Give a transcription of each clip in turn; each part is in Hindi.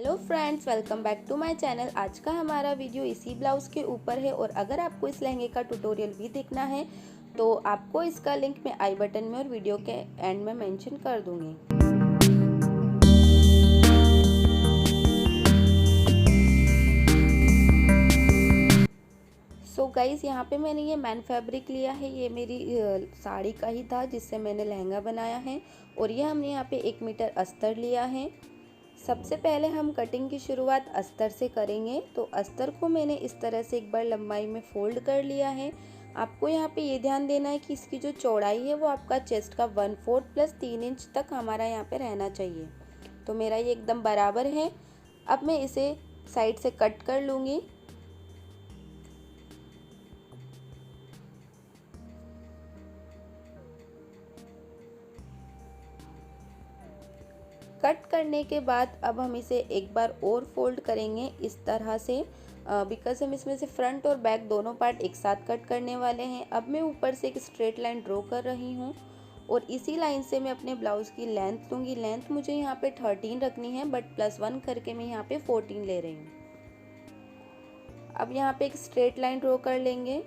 Hello friends, welcome back to my channel. आज का हमारा वीडियो इसी ब्लाउज़ के ऊपर है और अगर आपको इस लहंगे का ट्यूटोरियल भी देखना है तो आपको इसका लिंक मैं आई बटन में और वीडियो के एंड में मेंशन कर दूंगी। सो गाइज़, यहाँ पे मैंने ये मैन फैब्रिक लिया है। ये मेरी साड़ी का ही था जिससे मैंने लहंगा बनाया है। और ये हमने यहाँ पे 1 मीटर अस्तर लिया है। सबसे पहले हम कटिंग की शुरुआत अस्तर से करेंगे। तो अस्तर को मैंने इस तरह से एक बार लंबाई में फोल्ड कर लिया है। आपको यहाँ पे ये ध्यान देना है कि इसकी जो चौड़ाई है वो आपका चेस्ट का 1/4 प्लस 3 इंच तक हमारा यहाँ पे रहना चाहिए। तो मेरा ये एकदम बराबर है। अब मैं इसे साइड से कट कर लूँगी। कट करने के बाद अब हम इसे एक बार और फोल्ड करेंगे इस तरह से, बिकॉज हम इसमें से फ्रंट और बैक दोनों पार्ट एक साथ कट करने वाले हैं। अब मैं ऊपर से एक स्ट्रेट लाइन ड्रॉ कर रही हूँ और इसी लाइन से मैं अपने ब्लाउज़ की लेंथ लूँगी। लेंथ मुझे यहाँ पे 13 रखनी है, बट +1 करके मैं यहाँ पे 14 ले रही हूँ। अब यहाँ पे एक स्ट्रेट लाइन ड्रॉ कर लेंगे।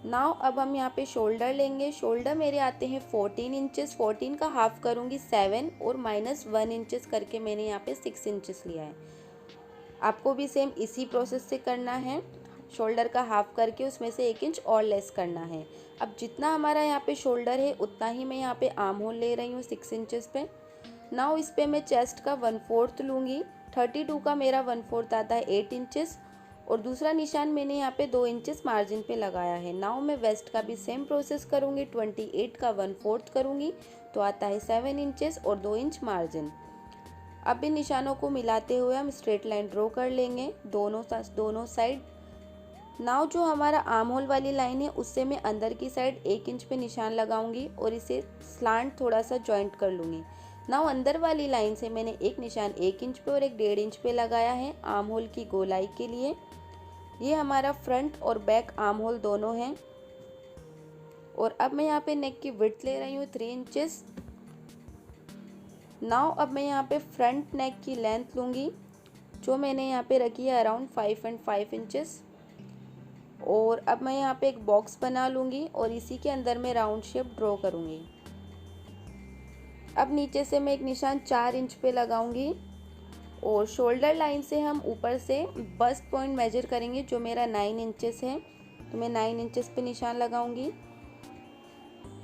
नाउ अब हम यहाँ पे शोल्डर लेंगे। शोल्डर मेरे आते हैं 14 इंचेस। 14 का हाफ करूँगी 7 और -1 इंचेस करके मैंने यहाँ पे 6 इंचेस लिया है। आपको भी सेम इसी प्रोसेस से करना है। शोल्डर का हाफ करके उसमें से 1 इंच और लेस करना है। अब जितना हमारा यहाँ पे शोल्डर है उतना ही मैं यहाँ पे आर्म होल ले रही हूँ 6 इंचेस पे। नाउ इस पे मैं चेस्ट का 1/4 लूँगी। 32 का मेरा 1/4 आता है 8 इंचेस और दूसरा निशान मैंने यहाँ पे 2 इंचेस मार्जिन पे लगाया है। नाउ मैं वेस्ट का भी सेम प्रोसेस करूँगी। 28 का 1/4 करूँगी तो आता है 7 इंचेस और 2 इंच मार्जिन। अब इन निशानों को मिलाते हुए हम स्ट्रेट लाइन ड्रॉ कर लेंगे दोनों साइड। नाउ जो हमारा आर्म होल वाली लाइन है उससे मैं अंदर की साइड 1 इंच पे निशान लगाऊंगी और इसे स्लांट थोड़ा सा जॉइंट कर लूँगी। नाउ अंदर वाली लाइन से मैंने एक निशान 1 इंच पे और एक 1.5 इंच पे लगाया है आर्म होल की गोलाई के लिए। ये हमारा फ्रंट और बैक आर्म होल दोनों हैं। और अब मैं यहाँ पे नेक की विड्थ ले रही हूँ 3 इंचेस। नाउ अब मैं यहाँ पे फ्रंट नेक की लेंथ लूँगी जो मैंने यहाँ पे रखी है अराउंड 5.5 इंचेस। और अब मैं यहाँ पे एक बॉक्स बना लूँगी और इसी के अंदर मैं राउंड शेप ड्रॉ करूँगी। अब नीचे से मैं एक निशान 4 इंच पे लगाऊंगी और शोल्डर लाइन से हम ऊपर से बस्ट पॉइंट मेजर करेंगे जो मेरा 9 इंचेस है। तो मैं 9 इंचेस पे निशान लगाऊंगी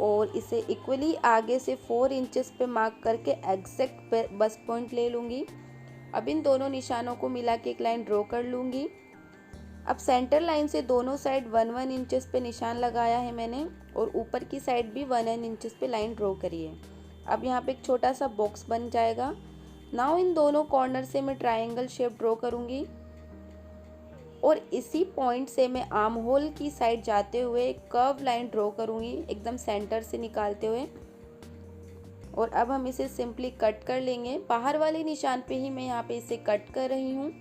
और इसे इक्वली आगे से 4 इंचेस पे मार्क करके एग्जैक्ट बस्ट पॉइंट ले लूँगी। अब इन दोनों निशानों को मिला के एक लाइन ड्रॉ कर लूँगी। अब सेंटर लाइन से दोनों साइड 1-1 इंचेस पे निशान लगाया है मैंने और ऊपर की साइड भी 1 इंचेस पे लाइन ड्रॉ करी है। अब यहाँ पे एक छोटा सा बॉक्स बन जाएगा। नाउ इन दोनों कॉर्नर से मैं ट्रायंगल शेप ड्रॉ करूँगी और इसी पॉइंट से मैं आर्म होल की साइड जाते हुए कर्व लाइन ड्रॉ करूँगी एकदम सेंटर से निकालते हुए। और अब हम इसे सिंपली कट कर लेंगे। बाहर वाले निशान पे ही मैं यहाँ पे इसे कट कर रही हूँ।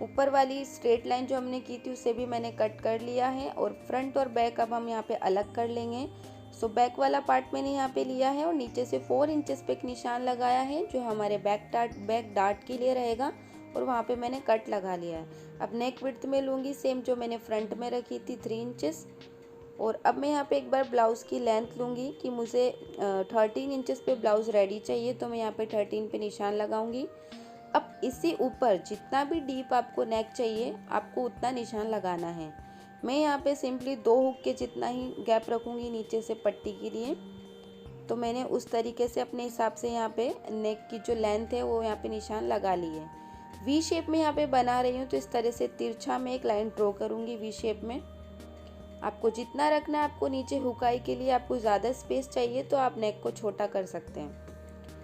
ऊपर वाली स्ट्रेट लाइन जो हमने की थी उसे भी मैंने कट कर लिया है और फ्रंट और बैक अब हम यहाँ पे अलग कर लेंगे। सो बैक वाला पार्ट मैंने यहाँ पे लिया है और नीचे से 4 इंचेस पे एक निशान लगाया है जो हमारे बैक डार्ट के लिए रहेगा और वहाँ पे मैंने कट लगा लिया है। अब नेक विड्थ में लूँगी सेम जो मैंने फ्रंट में रखी थी 3 इंचेस। और अब मैं यहाँ पे एक बार ब्लाउज़ की लेंथ लूँगी कि मुझे 13 इंचेस पे ब्लाउज़ रेडी चाहिए तो मैं यहाँ पे 13 पे निशान लगाऊँगी। अब इसी ऊपर जितना भी डीप आपको नेक चाहिए आपको उतना निशान लगाना है। मैं यहाँ पे सिंपली 2 हुक के जितना ही गैप रखूँगी नीचे से पट्टी के लिए। तो मैंने उस तरीके से अपने हिसाब से यहाँ पे नेक की जो लेंथ है वो यहाँ पे निशान लगा ली है। वी शेप में यहाँ पे बना रही हूँ तो इस तरह से तिरछा में एक लाइन ड्रॉ करूँगी वी शेप में। आपको जितना रखना है, आपको नीचे हुकाई के लिए आपको ज़्यादा स्पेस चाहिए तो आप नेक को छोटा कर सकते हैं।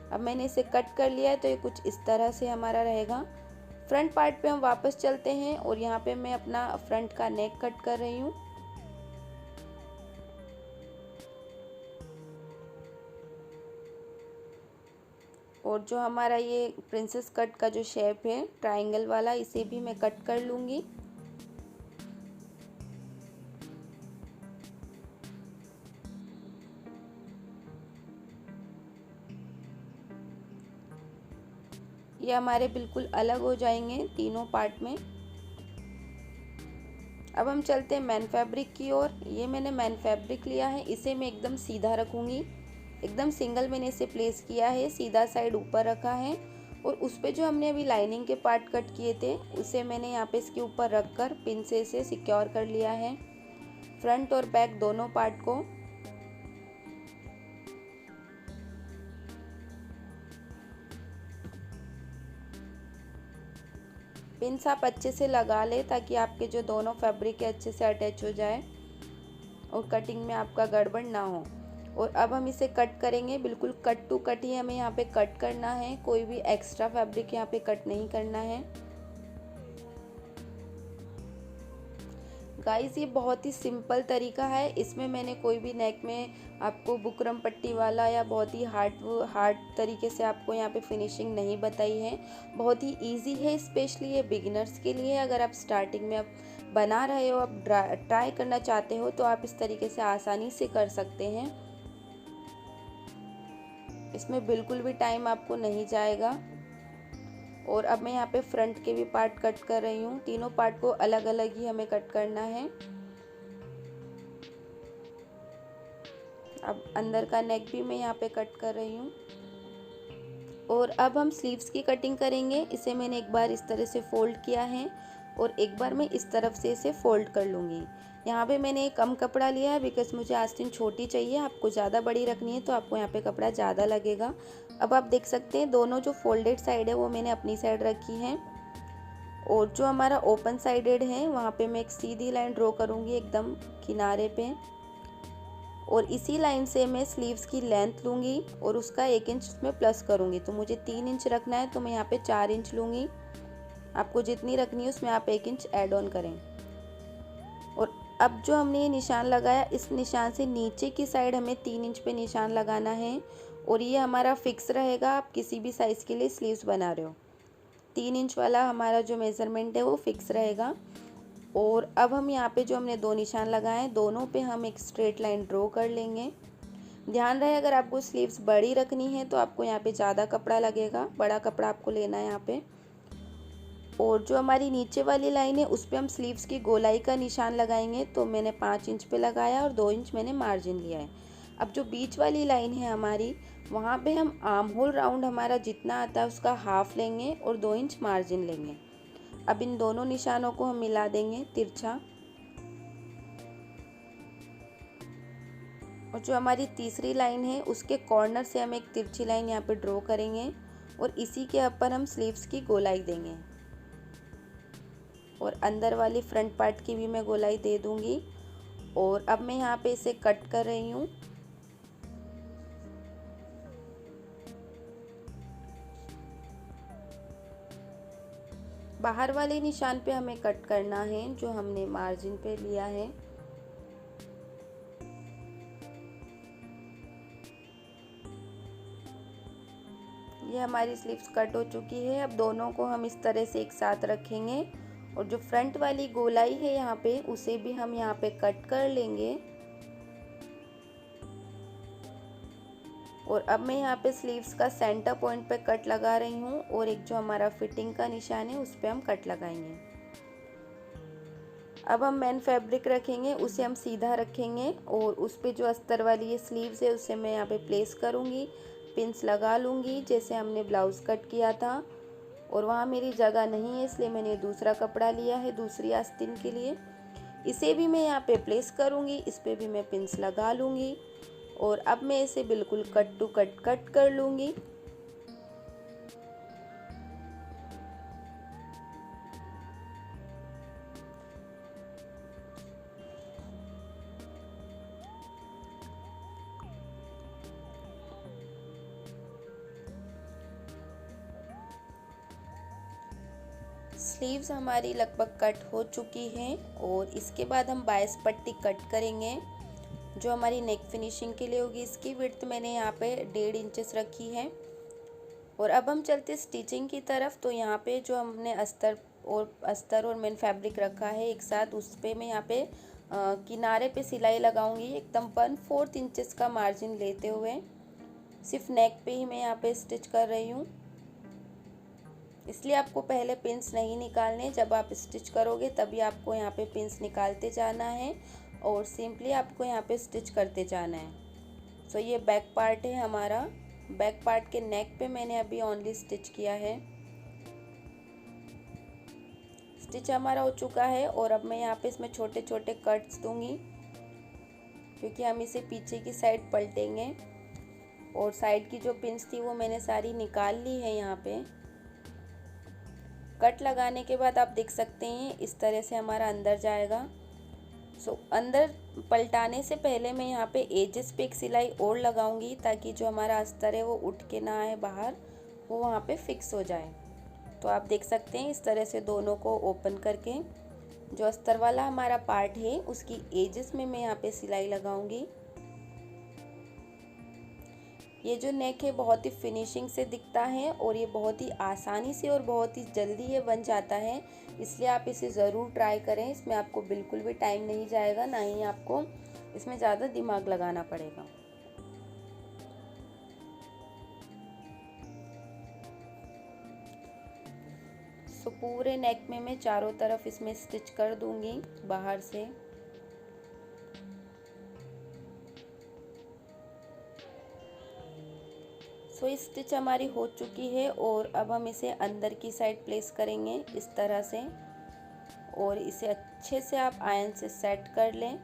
अब मैंने इसे कट कर लिया है तो ये कुछ इस तरह से हमारा रहेगा। फ्रंट पार्ट पे हम वापस चलते हैं और यहाँ पे मैं अपना फ्रंट का नेक कट कर रही हूँ। और जो हमारा ये प्रिंसेस कट का जो शेप है ट्रायंगल वाला, इसे भी मैं कट कर लूँगी। ये हमारे बिल्कुल अलग हो जाएंगे तीनों पार्ट में। अब हम चलते हैं मैन फैब्रिक की ओर। ये मैंने मैन फैब्रिक लिया है, इसे मैं एकदम सीधा रखूँगी। एकदम सिंगल मैंने इसे प्लेस किया है, सीधा साइड ऊपर रखा है और उस पे जो हमने अभी लाइनिंग के पार्ट कट किए थे उसे मैंने यहाँ पे इसके ऊपर रख कर पिन से इसे सिक्योर कर लिया है, फ्रंट और बैक दोनों पार्ट को। पिन्स आप अच्छे से लगा ले ताकि आपके जो दोनों फैब्रिक है अच्छे से अटैच हो जाए और कटिंग में आपका गड़बड़ ना हो। और अब हम इसे कट करेंगे, बिल्कुल कट टू कट ही हमें यहाँ पे कट करना है, कोई भी एक्स्ट्रा फैब्रिक यहाँ पे कट नहीं करना है। गाइस ये बहुत ही सिंपल तरीका है, इसमें मैंने कोई भी नेक में आपको बुकरम पट्टी वाला या बहुत ही हार्ड तरीके से आपको यहाँ पे फिनिशिंग नहीं बताई है। बहुत ही इजी है, स्पेशली ये बिगिनर्स के लिए। अगर आप स्टार्टिंग में आप बना रहे हो, आप ट्राई करना चाहते हो तो आप इस तरीके से आसानी से कर सकते हैं। इसमें बिल्कुल भी टाइम आपको नहीं जाएगा। और अब मैं यहाँ पे फ्रंट के भी पार्ट कट कर रही हूँ, तीनों पार्ट को अलग अलग ही हमें कट करना है। अब अंदर का नेक भी मैं यहाँ पे कट कर रही हूँ। और अब हम स्लीव्स की कटिंग करेंगे। इसे मैंने एक बार इस तरह से फोल्ड किया है और एक बार मैं इस तरफ से इसे फोल्ड कर लूँगी। यहाँ पे मैंने कम कपड़ा लिया है बिकॉज मुझे आस्तीन छोटी चाहिए, आपको ज़्यादा बड़ी रखनी है तो आपको यहाँ पे कपड़ा ज़्यादा लगेगा। अब आप देख सकते हैं दोनों जो फोल्डेड साइड है वो मैंने अपनी साइड रखी है और जो हमारा ओपन साइडेड है वहाँ पे मैं एक सीधी लाइन ड्रॉ करूँगी एकदम किनारे पे। और इसी लाइन से मैं स्लीव्स की लेंथ लूँगी और उसका 1 इंच उसमें प्लस करूँगी। तो मुझे 3 इंच रखना है तो मैं यहाँ पे 4 इंच लूँगी। आपको जितनी रखनी है उसमें आप 1 इंच ऐड ऑन करें। और अब जो हमने ये निशान लगाया, इस निशान से नीचे की साइड हमें 3 इंच पे निशान लगाना है और ये हमारा फिक्स रहेगा। आप किसी भी साइज़ के लिए स्लीव्स बना रहे हो, 3 इंच वाला हमारा जो मेज़रमेंट है वो फिक्स रहेगा। और अब हम यहाँ पे जो हमने 2 निशान लगाए हैं दोनों पे हम एक स्ट्रेट लाइन ड्रॉ कर लेंगे। ध्यान रहे अगर आपको स्लीव्स बड़ी रखनी है तो आपको यहाँ पे ज़्यादा कपड़ा लगेगा, बड़ा कपड़ा आपको लेना है यहाँ पे। और जो हमारी नीचे वाली लाइन है उस पे हम स्लीव्स की गोलाई का निशान लगाएंगे। तो मैंने 5 इंच पे लगाया और 2 इंच मैंने मार्जिन लिया है। अब जो बीच वाली लाइन है हमारी, वहाँ पे हम आर्म होल राउंड हमारा जितना आता है उसका हाफ लेंगे और 2 इंच मार्जिन लेंगे। अब इन दोनों निशानों को हम मिला देंगे तिरछा। और जो हमारी तीसरी लाइन है उसके कॉर्नर से हम एक तिरछी लाइन यहाँ पे ड्रॉ करेंगे और इसी के ऊपर हम स्लीव्स की गोलाई देंगे। और अंदर वाली फ्रंट पार्ट की भी मैं गोलाई दे दूंगी। और अब मैं यहाँ पे इसे कट कर रही हूँ। बाहर वाले निशान पे हमें कट करना है जो हमने मार्जिन पे लिया है। ये हमारी स्लीव्स कट हो चुकी है। अब दोनों को हम इस तरह से एक साथ रखेंगे और जो फ्रंट वाली गोलाई है यहाँ पे उसे भी हम यहाँ पे कट कर लेंगे। और अब मैं यहाँ पे स्लीव्स का सेंटर पॉइंट पे कट लगा रही हूँ और एक जो हमारा फिटिंग का निशान है उस पे हम कट लगाएंगे। अब हम मेन फैब्रिक रखेंगे, उसे हम सीधा रखेंगे और उस पे जो अस्तर वाली ये स्लीव्स है उसे मैं यहाँ पे प्लेस करूँगी, पिंस लगा लूँगी जैसे हमने ब्लाउज़ कट किया था। और वहाँ मेरी जगह नहीं है इसलिए मैंने दूसरा कपड़ा लिया है दूसरी आस्तीन के लिए, इसे भी मैं यहाँ पे प्लेस करूँगी, इस पे भी मैं पिंस लगा लूँगी। और अब मैं इसे बिल्कुल कट टू कट कर लूँगी। स्लीव्स हमारी लगभग कट हो चुकी हैं और इसके बाद हम बायस पट्टी कट करेंगे जो हमारी नेक फिनिशिंग के लिए होगी। इसकी विड्थ मैंने यहाँ पे 1.5 इंचेस रखी है। और अब हम चलते स्टिचिंग की तरफ। तो यहाँ पे जो हमने अस्तर और मेन फैब्रिक रखा है एक साथ, उस पे मैं यहाँ पे किनारे पे सिलाई लगाऊंगी एकदम 1/4 इंचेस का मार्जिन लेते हुए। सिर्फ नेक पे ही मैं यहाँ पे स्टिच कर रही हूँ। इसलिए आपको पहले पिंस नहीं निकालने, जब आप स्टिच करोगे तभी आपको यहाँ पे पिंस निकालते जाना है और सिंपली आपको यहाँ पे स्टिच करते जाना है। सो ये बैक पार्ट है हमारा। बैक पार्ट के नेक पे मैंने अभी ओनली स्टिच किया है। स्टिच हमारा हो चुका है और अब मैं यहाँ पे इसमें छोटे छोटे कट्स दूंगी, क्योंकि हम इसे पीछे की साइड पलटेंगे। और साइड की जो पिंस थी वो मैंने सारी निकाल ली है। यहाँ पे कट लगाने के बाद आप देख सकते हैं इस तरह से हमारा अंदर जाएगा। सो अंदर पलटाने से पहले मैं यहाँ पे एजेस पे एक सिलाई और लगाऊंगी, ताकि जो हमारा अस्तर है वो उठ के ना आए बाहर, वो वहाँ पे फिक्स हो जाए। तो आप देख सकते हैं इस तरह से दोनों को ओपन करके जो अस्तर वाला हमारा पार्ट है उसकी एजेस में मैं यहाँ पे सिलाई लगाऊंगी। ये जो नेक है बहुत ही फिनिशिंग से दिखता है और ये बहुत ही आसानी से और बहुत ही जल्दी ये बन जाता है, इसलिए आप इसे ज़रूर ट्राई करें। इसमें आपको बिल्कुल भी टाइम नहीं जाएगा, ना ही आपको इसमें ज़्यादा दिमाग लगाना पड़ेगा। सो पूरे नेक में मैं चारों तरफ इसमें स्टिच कर दूंगी बाहर से। सो इस स्टिच हमारी हो चुकी है और अब हम इसे अंदर की साइड प्लेस करेंगे इस तरह से, और इसे अच्छे से आप आयरन से सेट कर लें।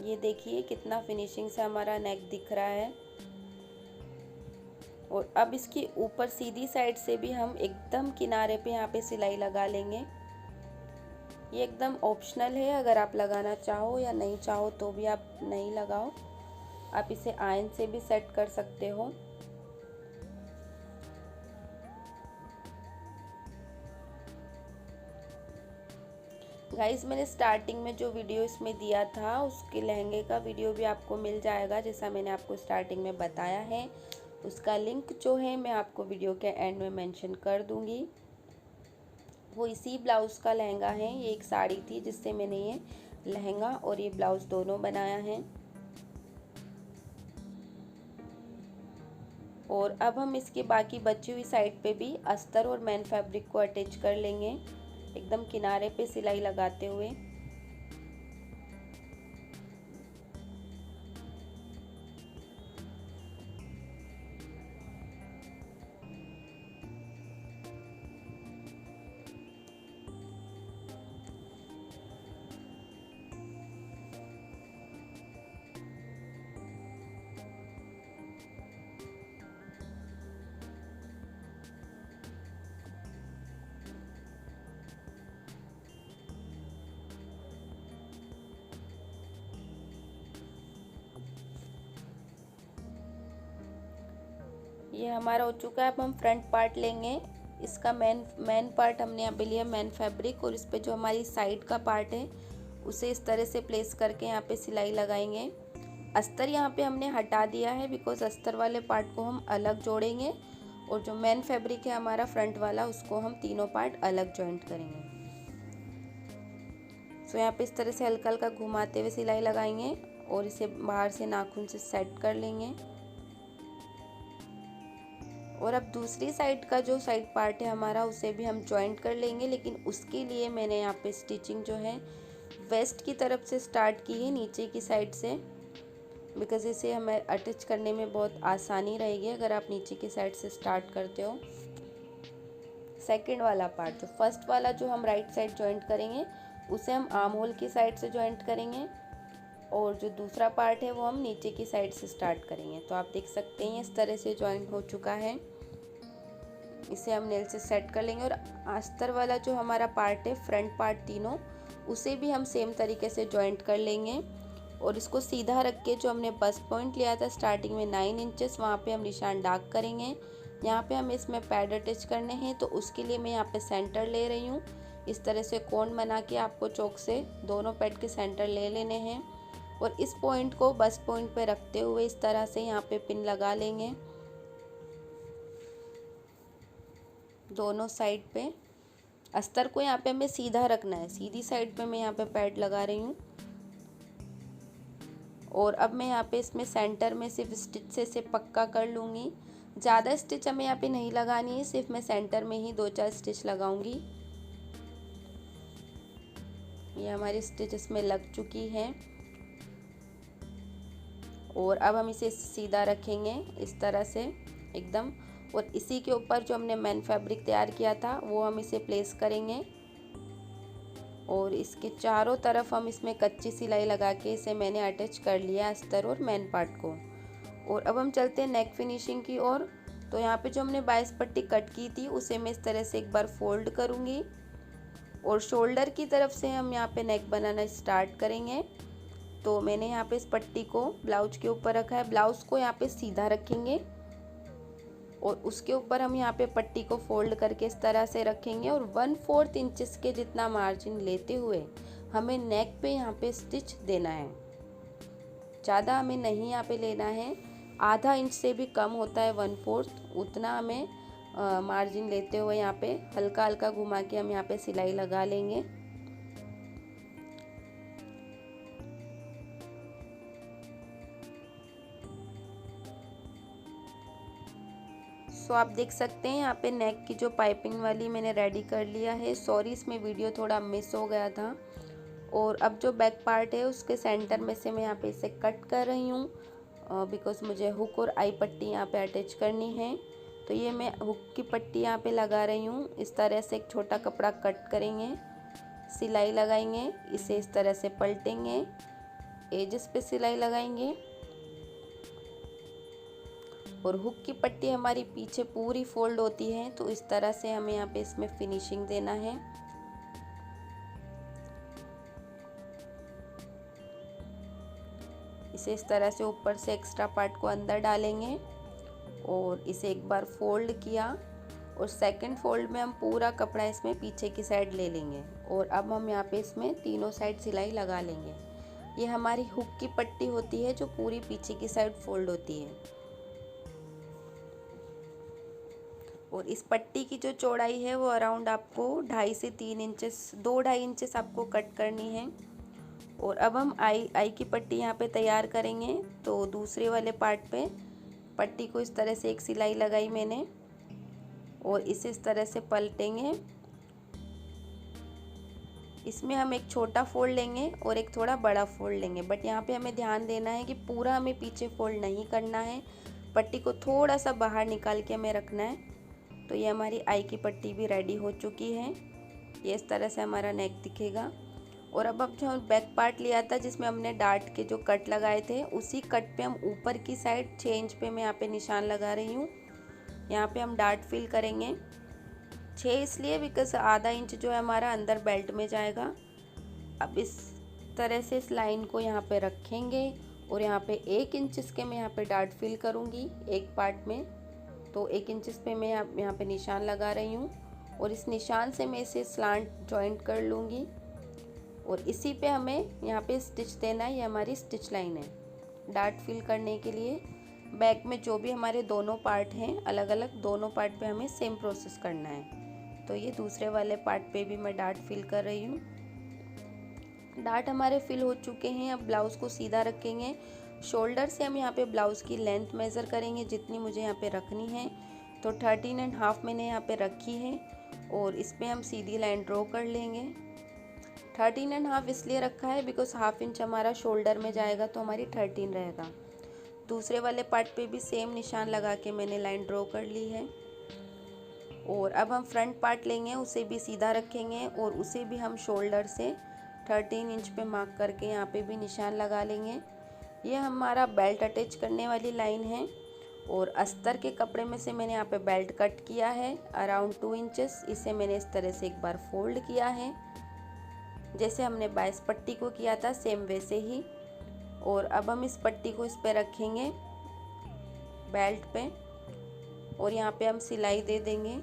ये देखिए कितना फिनिशिंग से हमारा नेक दिख रहा है। और अब इसकी ऊपर सीधी साइड से भी हम एकदम किनारे पे यहाँ पे सिलाई लगा लेंगे। ये एकदम ऑप्शनल है, अगर आप लगाना चाहो या नहीं चाहो तो भी आप नहीं लगाओ, आप इसे आयरन से भी सेट कर सकते हो। गाइस मैंने स्टार्टिंग में जो वीडियो इसमें दिया था उसके लहंगे का वीडियो भी आपको मिल जाएगा, जैसा मैंने आपको स्टार्टिंग में बताया है। उसका लिंक जो है मैं आपको वीडियो के एंड में मेंशन कर दूंगी। वो इसी ब्लाउज़ का लहंगा है। ये एक साड़ी थी जिससे मैंने ये लहंगा और ये ब्लाउज़ दोनों बनाया है। और अब हम इसके बाकी बची हुई साइड पे भी अस्तर और मैन फैब्रिक को अटैच कर लेंगे, एकदम किनारे पे सिलाई लगाते हुए। ये हमारा हो चुका है। अब हम फ्रंट पार्ट लेंगे। इसका मेन पार्ट हमने यहाँ पे लिया मैन फैब्रिक, और इस पे जो हमारी साइड का पार्ट है उसे इस तरह से प्लेस करके यहाँ पे सिलाई लगाएंगे। अस्तर यहाँ पे हमने हटा दिया है, बिकॉज अस्तर वाले पार्ट को हम अलग जोड़ेंगे, और जो मेन फैब्रिक है हमारा फ्रंट वाला उसको हम तीनों पार्ट अलग जॉइंट करेंगे। सो यहाँ पे इस तरह से हल्का हल्का घुमाते हुए सिलाई लगाएंगे और इसे बाहर से नाखून से सेट कर लेंगे। और अब दूसरी साइड का जो साइड पार्ट है हमारा उसे भी हम जॉइंट कर लेंगे, लेकिन उसके लिए मैंने यहाँ पे स्टिचिंग जो है वेस्ट की तरफ से स्टार्ट की है, नीचे की साइड से, बिकॉज इसे हमें अटैच करने में बहुत आसानी रहेगी अगर आप नीचे की साइड से स्टार्ट करते हो। सेकंड वाला पार्ट, जो फर्स्ट वाला जो हम राइट साइड जॉइंट करेंगे उसे हम आर्म होल की साइड से जॉइंट करेंगे, और जो दूसरा पार्ट है वो हम नीचे की साइड से स्टार्ट करेंगे। तो आप देख सकते हैं इस तरह से जॉइंट हो चुका है। इसे हम नेल से सेट कर लेंगे। और अस्तर वाला जो हमारा पार्ट है फ्रंट पार्ट तीनों, उसे भी हम सेम तरीके से जॉइंट कर लेंगे। और इसको सीधा रख के जो हमने बस्ट पॉइंट लिया था स्टार्टिंग में 9 इंचेस, वहाँ पे हम निशान डार्क करेंगे। यहाँ पे हमें इसमें पैड अटैच करने हैं, तो उसके लिए मैं यहाँ पे सेंटर ले रही हूँ। इस तरह से कोण बना के आपको चौक से दोनों पैड के सेंटर ले लेने हैं, और इस पॉइंट को बस्ट पॉइंट पे रखते हुए इस तरह से यहाँ पे पिन लगा लेंगे दोनों साइड पे। अस्तर को यहाँ पे हमें सीधा रखना है, सीधी साइड पे मैं यहाँ पे पैड लगा रही हूँ। और अब मैं यहाँ पे इसमें सेंटर में सिर्फ स्टिच से इसे पक्का कर लूँगी। ज़्यादा स्टिच हमें यहाँ पे नहीं लगानी है, सिर्फ मैं सेंटर में ही 2-4 स्टिच लगाऊंगी। ये हमारी स्टिच इसमें लग चुकी है और अब हम इसे सीधा रखेंगे इस तरह से एकदम, और इसी के ऊपर जो हमने मेन फैब्रिक तैयार किया था वो हम इसे प्लेस करेंगे और इसके चारों तरफ हम इसमें कच्ची सिलाई लगा के इसे मैंने अटैच कर लिया अस्तर और मेन पार्ट को। और अब हम चलते हैं नेक फिनिशिंग की ओर। तो यहाँ पे जो हमने 22 पट्टी कट की थी उसे मैं इस तरह से एक बार फोल्ड करूँगी और शोल्डर की तरफ से हम यहाँ पे नेक बनाना स्टार्ट करेंगे। तो मैंने यहाँ पे इस पट्टी को ब्लाउज के ऊपर रखा है, ब्लाउज को यहाँ पे सीधा रखेंगे और उसके ऊपर हम यहाँ पे पट्टी को फोल्ड करके इस तरह से रखेंगे और 1/4 इंचेस के जितना मार्जिन लेते हुए हमें नेक पे यहाँ पे स्टिच देना है। ज़्यादा हमें नहीं यहाँ पे लेना है, आधा इंच से भी कम होता है 1/4, उतना हमें मार्जिन लेते हुए यहाँ पे हल्का हल्का घुमा के हम यहाँ पे सिलाई लगा लेंगे। सो आप देख सकते हैं यहाँ पे नेक की जो पाइपिंग वाली मैंने रेडी कर लिया है। सॉरी इसमें वीडियो थोड़ा मिस हो गया था। और अब जो बैक पार्ट है उसके सेंटर में से मैं यहाँ पे इसे कट कर रही हूँ बिकॉज मुझे हुक और आई पट्टी यहाँ पे अटैच करनी है। तो ये मैं हुक की पट्टी यहाँ पे लगा रही हूँ। इस तरह से एक छोटा कपड़ा कट करेंगे, सिलाई लगाएंगे, इसे इस तरह से पलटेंगे, एजेस पे सिलाई लगाएंगे और हुक की पट्टी हमारी पीछे पूरी फोल्ड होती है। तो इस तरह से हमें यहाँ पे इसमें फिनिशिंग देना है। इसे इस तरह से ऊपर से एक्स्ट्रा पार्ट को अंदर डालेंगे और इसे एक बार फोल्ड किया और सेकंड फोल्ड में हम पूरा कपड़ा इसमें पीछे की साइड ले लेंगे और अब हम यहाँ पे इसमें तीनों साइड सिलाई लगा लेंगे। ये हमारी हुक की पट्टी होती है जो पूरी पीछे की साइड फोल्ड होती है और इस पट्टी की जो चौड़ाई है वो अराउंड आपको 2.5 से 3 इंचेस 2-2.5 इंचेस आपको कट करनी है। और अब हम आई की पट्टी यहाँ पे तैयार करेंगे। तो दूसरे वाले पार्ट पे पट्टी को इस तरह से एक सिलाई लगाई मैंने और इसे इस तरह से पलटेंगे। इसमें हम एक छोटा फोल्ड लेंगे और एक थोड़ा बड़ा फोल्ड लेंगे, बट यहाँ पे हमें ध्यान देना है कि पूरा हमें पीछे फोल्ड नहीं करना है, पट्टी को थोड़ा सा बाहर निकाल के हमें रखना है। तो ये हमारी आई की पट्टी भी रेडी हो चुकी है। ये इस तरह से हमारा नेक दिखेगा। और अब जो बैक पार्ट लिया था जिसमें हमने डार्ट के जो कट लगाए थे उसी कट पे हम ऊपर की साइड 6 इंच पे मैं यहाँ पे निशान लगा रही हूँ। यहाँ पे हम डार्ट फिल करेंगे 6 इसलिए बिकॉज आधा इंच जो है हमारा अंदर बेल्ट में जाएगा। अब इस तरह से इस लाइन को यहाँ पे रखेंगे और यहाँ पे 1 इंच के मैं यहाँ पे डार्ट फिल करूँगी एक पार्ट में। तो 1 इंच पे मैं यहाँ पे निशान लगा रही हूँ और इस निशान से मैं इसे स्लांट जॉइंट कर लूँगी और इसी पे हमें यहाँ पे स्टिच देना है। ये हमारी स्टिच लाइन है डार्ट फिल करने के लिए। बैक में जो भी हमारे दोनों पार्ट हैं अलग अलग, दोनों पार्ट पे हमें सेम प्रोसेस करना है। तो ये दूसरे वाले पार्ट पे भी मैं डार्ट फिल कर रही हूँ। डार्ट हमारे फिल हो चुके हैं। अब ब्लाउज़ को सीधा रखेंगे। शोल्डर से हम यहाँ पे ब्लाउज़ की लेंथ मेज़र करेंगे जितनी मुझे यहाँ पे रखनी है। तो 13.5 मैंने यहाँ पे रखी है और इस पर हम सीधी लाइन ड्रॉ कर लेंगे। 13.5 इसलिए रखा है बिकॉज हाफ इंच हमारा शोल्डर में जाएगा तो हमारी 13 रहेगा। दूसरे वाले पार्ट पे भी सेम निशान लगा के मैंने लाइन ड्रॉ कर ली है। और अब हम फ्रंट पार्ट लेंगे, उसे भी सीधा रखेंगे और उसे भी हम शोल्डर से 13 इंच पे मार्क करके यहाँ पे भी निशान लगा लेंगे। ये हमारा बेल्ट अटैच करने वाली लाइन है और अस्तर के कपड़े में से मैंने यहाँ पे बेल्ट कट किया है अराउंड 2 इंचेस। इसे मैंने इस तरह से एक बार फोल्ड किया है जैसे हमने 22 पट्टी को किया था सेम वैसे ही। और अब हम इस पट्टी को इस पे रखेंगे बेल्ट पे और यहाँ पे हम सिलाई दे देंगे।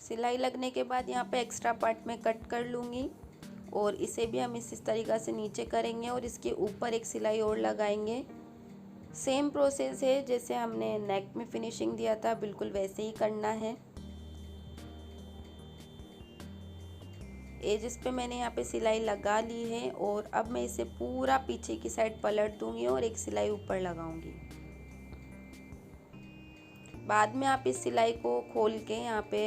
सिलाई लगने के बाद यहाँ पे एक्स्ट्रा पार्ट में कट कर लूँगी और इसे भी हम इस तरीक़ा से नीचे करेंगे और इसके ऊपर एक सिलाई और लगाएंगे सेम प्रोसेस है जैसे हमने नेक में फिनिशिंग दिया था, बिल्कुल वैसे ही करना है। एजेस पे मैंने यहाँ पे सिलाई लगा ली है और अब मैं इसे पूरा पीछे की साइड पलट दूंगी और एक सिलाई ऊपर लगाऊंगी। बाद में आप इस सिलाई को खोल के यहाँ पे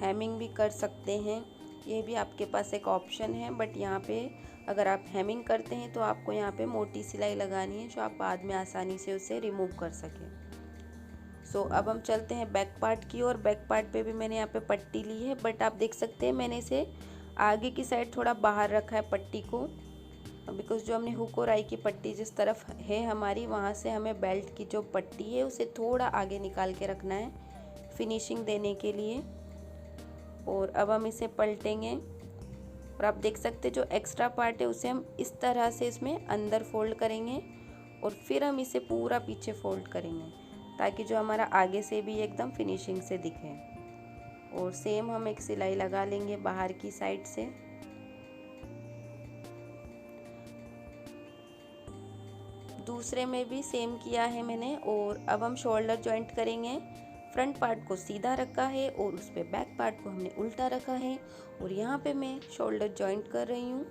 हेमिंग भी कर सकते हैं, ये भी आपके पास एक ऑप्शन है। बट यहाँ पे अगर आप हेमिंग करते हैं तो आपको यहाँ पे मोटी सिलाई लगानी है जो आप बाद में आसानी से उसे रिमूव कर सकें। सो अब हम चलते हैं बैक पार्ट की ओर। बैक पार्ट पे भी मैंने यहाँ पे पट्टी ली है, बट आप देख सकते हैं मैंने इसे आगे की साइड थोड़ा बाहर रखा है पट्टी को, बिकॉज जो हमने हुक और आई की पट्टी जिस तरफ है हमारी, वहाँ से हमें बेल्ट की जो पट्टी है उसे थोड़ा आगे निकाल के रखना है फिनिशिंग देने के लिए। और अब हम इसे पलटेंगे और आप देख सकते हैं जो एक्स्ट्रा पार्ट है उसे हम इस तरह से इसमें अंदर फोल्ड करेंगे और फिर हम इसे पूरा पीछे फोल्ड करेंगे ताकि जो हमारा आगे से भी एकदम फिनिशिंग से दिखे। और सेम हम एक सिलाई लगा लेंगे बाहर की साइड से। दूसरे में भी सेम किया है मैंने। और अब हम शोल्डर जॉइंट करेंगे। फ्रंट पार्ट को सीधा रखा है और उस पर बैक पार्ट को हमने उल्टा रखा है और यहाँ पे मैं शोल्डर जॉइंट कर रही हूँ।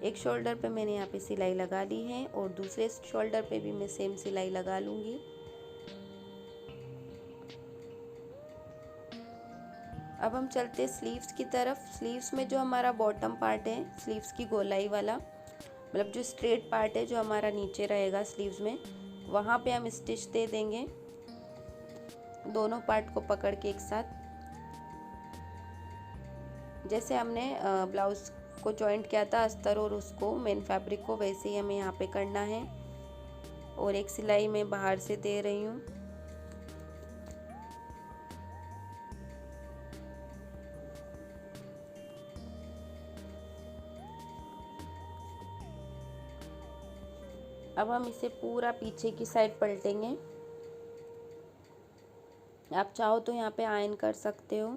एक शोल्डर पे मैंने यहाँ पे सिलाई लगा ली है और दूसरे शोल्डर पे भी मैं सेम सिलाई लगा लूँगी। अब हम चलते स्लीव्स की तरफ। स्लीव्स में जो हमारा बॉटम पार्ट है, स्लीव्स की गोलाई वाला, मतलब जो स्ट्रेट पार्ट है जो हमारा नीचे रहेगा स्लीव्स में, वहाँ पे हम स्टिच दे देंगे दोनों पार्ट को पकड़ के एक साथ। जैसे हमने ब्लाउज को जॉइंट किया था अस्तर और उसको मेन फैब्रिक को, वैसे ही हमें यहाँ पे करना है। और एक सिलाई मैं बाहर से दे रही हूँ। अब हम इसे पूरा पीछे की साइड पलटेंगे। आप चाहो तो यहाँ पे आयरन कर सकते हो।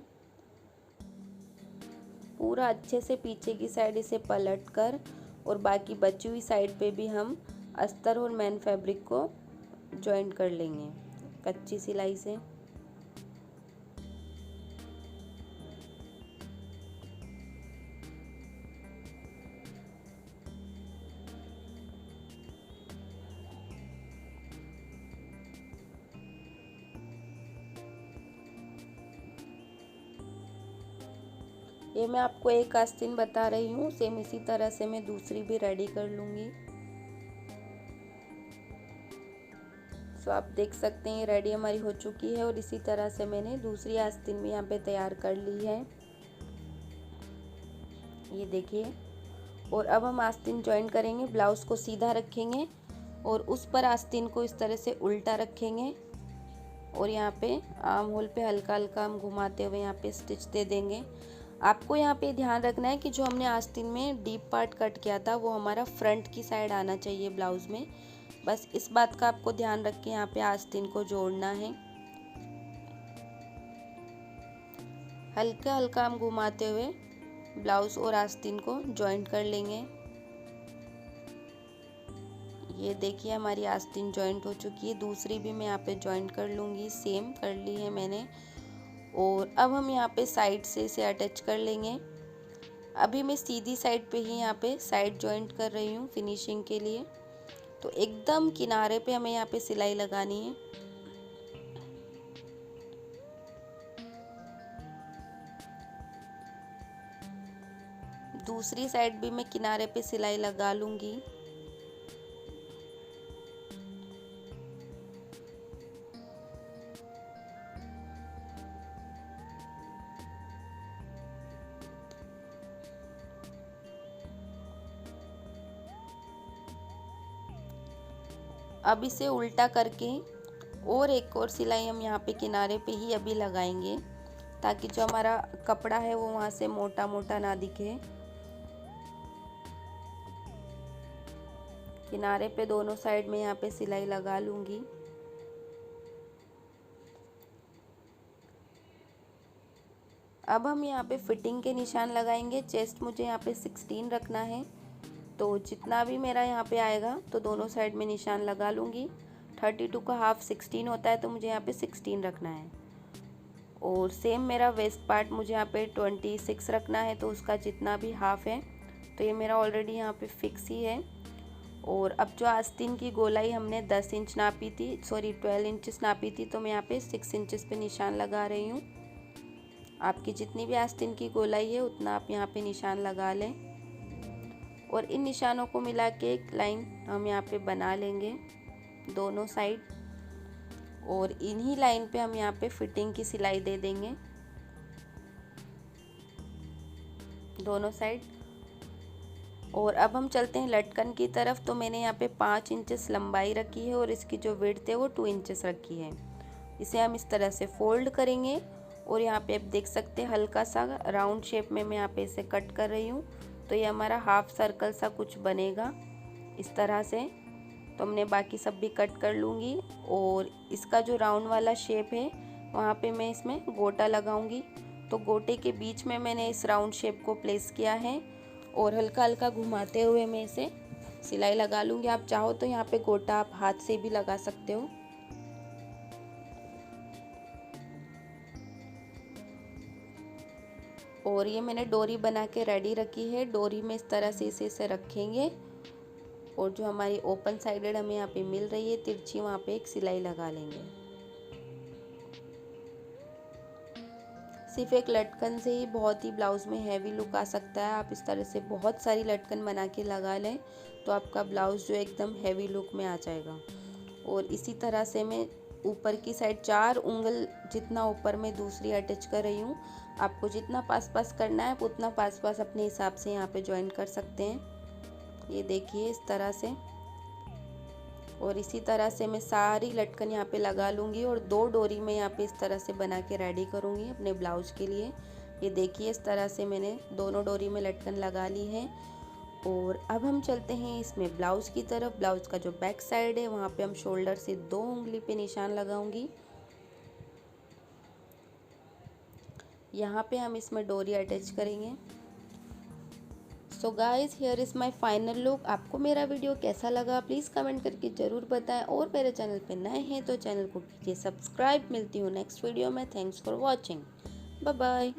पूरा अच्छे से पीछे की साइड इसे पलट कर और बाकी बची हुई साइड पे भी हम अस्तर और मेन फैब्रिक को जॉइंट कर लेंगे कच्ची सिलाई से। ये मैं आपको एक आस्तीन बता रही हूँ, सेम इसी तरह से मैं दूसरी भी रेडी कर लूँगी। सो आप देख सकते हैं रेडी हमारी हो चुकी है और इसी तरह से मैंने दूसरी आस्तीन भी यहाँ पे तैयार कर ली है, ये देखिए। और अब हम आस्तीन जॉइन करेंगे। ब्लाउज को सीधा रखेंगे और उस पर आस्तीन को इस तरह से उल्टा रखेंगे और यहाँ पे आर्म होल पे हल्का हल्का हम घुमाते हुए यहाँ पे स्टिच दे देंगे। आपको यहाँ पे ध्यान रखना है कि जो हमने आस्तीन में डीप पार्ट कट किया था वो हमारा फ्रंट की साइड आना चाहिए ब्लाउज में। बस इस बात का आपको ध्यान रख के यहाँ पे आस्तीन को जोड़ना है। हल्का हल्का हम घुमाते हुए ब्लाउज और आस्तीन को जॉइंट कर लेंगे। ये देखिए हमारी आस्तीन जॉइंट हो चुकी है। दूसरी भी मैं यहाँ पे जॉइंट कर लूँगी, सेम कर ली है मैंने। और अब हम यहाँ पे साइड से इसे अटैच कर लेंगे। अभी मैं सीधी साइड पे ही यहाँ पे साइड जॉइंट कर रही हूँ फिनिशिंग के लिए। तो एकदम किनारे पे हमें यहाँ पे सिलाई लगानी है। दूसरी साइड भी मैं किनारे पे सिलाई लगा लूँगी। अब इसे उल्टा करके और एक और सिलाई हम यहाँ पे किनारे पे ही अभी लगाएंगे ताकि जो हमारा कपड़ा है वो वहाँ से मोटा मोटा ना दिखे। किनारे पे दोनों साइड में यहाँ पे सिलाई लगा लूँगी। अब हम यहाँ पे फिटिंग के निशान लगाएंगे। चेस्ट मुझे यहाँ पे 16 रखना है, तो जितना भी मेरा यहाँ पे आएगा तो दोनों साइड में निशान लगा लूँगी। 32 का हाफ 16 होता है, तो मुझे यहाँ पे 16 रखना है। और सेम मेरा वेस्ट पार्ट मुझे यहाँ पे 26 रखना है, तो उसका जितना भी हाफ है, तो ये मेरा ऑलरेडी यहाँ पे फिक्स ही है। और अब जो आस्तीन की गोलाई हमने 10 इंच नापी थी, सॉरी 12 इंचेस नापी थी, तो मैं यहाँ पे 6 इंचेस पे निशान लगा रही हूँ। आपकी जितनी भी आस्तीन की गोलाई है उतना आप यहाँ पे निशान लगा लें। और इन निशानों को मिला के एक लाइन हम यहाँ पे बना लेंगे दोनों साइड, और इन्हीं लाइन पे हम यहाँ पे फिटिंग की सिलाई दे देंगे दोनों साइड। और अब हम चलते हैं लटकन की तरफ। तो मैंने यहाँ पे 5 इंचेस लंबाई रखी है और इसकी जो विड्थ है वो 2 इंचेस रखी है। इसे हम इस तरह से फोल्ड करेंगे और यहाँ पे आप देख सकते हैं हल्का सा राउंड शेप में मैं यहाँ पे इसे कट कर रही हूँ। तो ये हमारा हाफ सर्कल सा कुछ बनेगा इस तरह से। तो हमने बाकी सब भी कट कर लूँगी और इसका जो राउंड वाला शेप है वहाँ पे मैं इसमें गोटा लगाऊंगी। तो गोटे के बीच में मैंने इस राउंड शेप को प्लेस किया है और हल्का हल्का घुमाते हुए मैं इसे सिलाई लगा लूँगी। आप चाहो तो यहाँ पे गोटा आप हाथ से भी लगा सकते हो। और ये मैंने डोरी बना के रेडी रखी है। डोरी में इस तरह से इसे रखेंगे और जो हमारी ओपन साइडेड हमें यहाँ पे मिल रही है तिरछी, वहाँ पे एक सिलाई लगा लेंगे। सिर्फ एक लटकन से ही बहुत ही ब्लाउज़ में हैवी लुक आ सकता है। आप इस तरह से बहुत सारी लटकन बना के लगा लें तो आपका ब्लाउज़ जो एकदम हैवी लुक में आ जाएगा। और इसी तरह से मैं ऊपर की साइड 4 उंगल जितना ऊपर में दूसरी अटैच कर रही हूँ। आपको जितना पास पास करना है आप उतना पास पास अपने हिसाब से यहाँ पे ज्वाइन कर सकते हैं। ये देखिए इस तरह से। और इसी तरह से मैं सारी लटकन यहाँ पे लगा लूँगी और 2 डोरी में यहाँ पे इस तरह से बना के रेडी करूँगी अपने ब्लाउज के लिए। ये देखिए इस तरह से मैंने दोनों डोरी में लटकन लगा ली है। और अब हम चलते हैं इसमें ब्लाउज़ की तरफ। ब्लाउज़ का जो बैक साइड है वहाँ पे हम शोल्डर से 2 उंगली पे निशान लगाऊंगी। यहाँ पे हम इसमें डोरी अटैच करेंगे। So guys here is my final look. आपको मेरा वीडियो कैसा लगा प्लीज़ कमेंट करके ज़रूर बताएं। और मेरे चैनल पे नए हैं तो चैनल को कीजिए सब्सक्राइब। मिलती हूँ नेक्स्ट वीडियो में। Thanks for watching. Bye bye.